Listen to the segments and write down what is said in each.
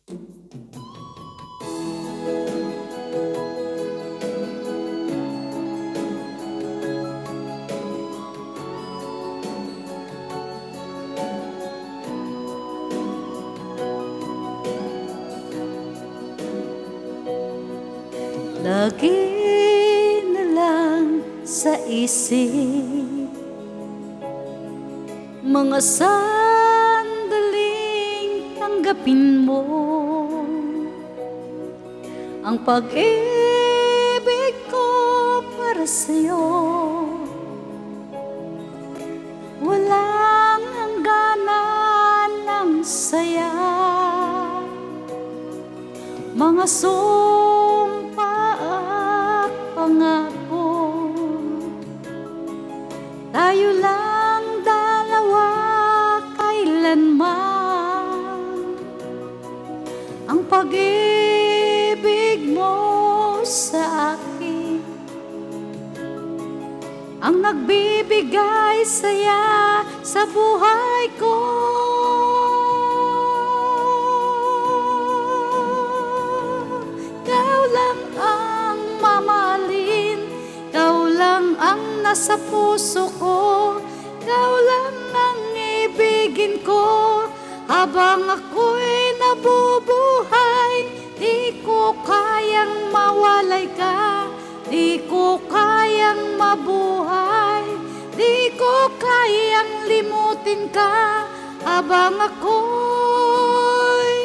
Lagi na lang sa isip mga sandaling tanggapin mo ang pag-ibig ko para sa'yo. Walang hangganan ng saya, mga pangako, tayo lang dalawa kailanman. Ang pag-ibig mo sa akin ang nagbibigay saya sa buhay ko. Ikaw lang ang mamahalin, ikaw lang ang nasa puso ko, ikaw lang ang ibigin ko habang ako'y nabubuhay. Di ko kayang mawalay ka, di ko kayang mabuhay, di ko kayang limutin ka habang ako'y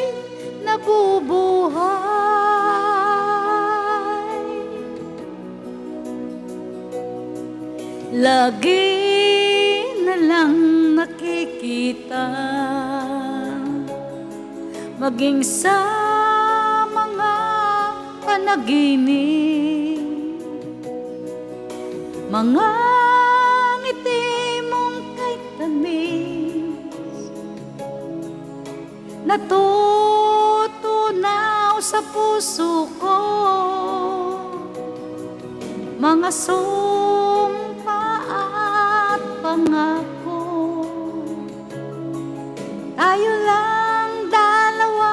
nabubuhay. Lagi na lang nakikita, maging sa mga panaginip, mga ngiti mong kay tamis, natutunaw sa puso ko, mga pangako, tayo lang dalawa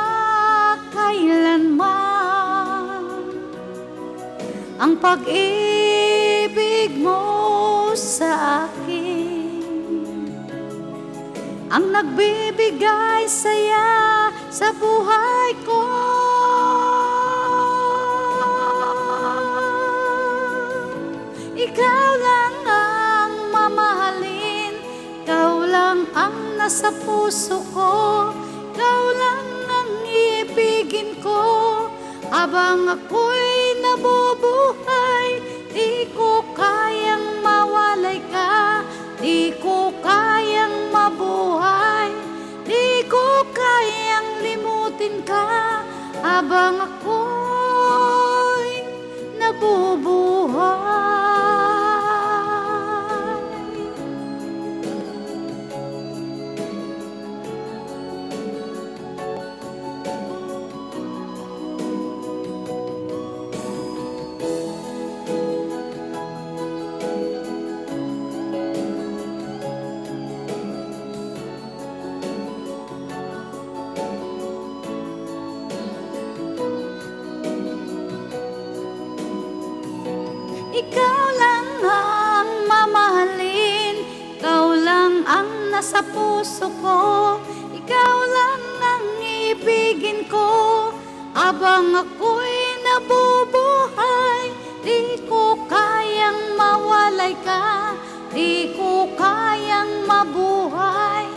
kailanman. Ang pag-ibig mo sa akin ang nagbibigay saya sa buhay ko. Ikaw lang ang mamahalin, ikaw lang ang nasa puso ko, ikaw lang ang ibigin ko habang ako'y nabubuhay. Di ko kayang mawalay ka, di ko kayang mabuhay, di ko kayang limutin ka habang ako'y nabubuhay. Ikaw lang ang mamahalin, ikaw lang ang nasa puso ko, ikaw lang ang ibigin ko habang ako'y nabubuhay. Di ko kayang mawalay ka, di ko kayang mabuhay,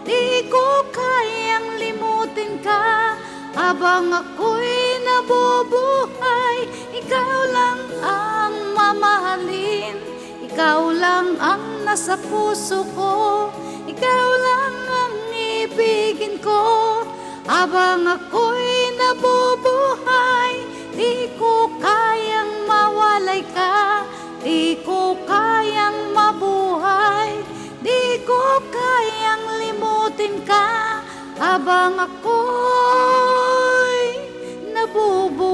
di ko kayang limutin ka habang ako'y nabubuhay. Ikaw lang ang mamahalin, ikaw lang ang nasa puso ko, ikaw lang ang ibigin ko habang ako'y nabubuhay. Di ko kayang mawalay ka, di ko kayang mabuhay, di ko kayang limutin ka habang ako'y nabubuhay.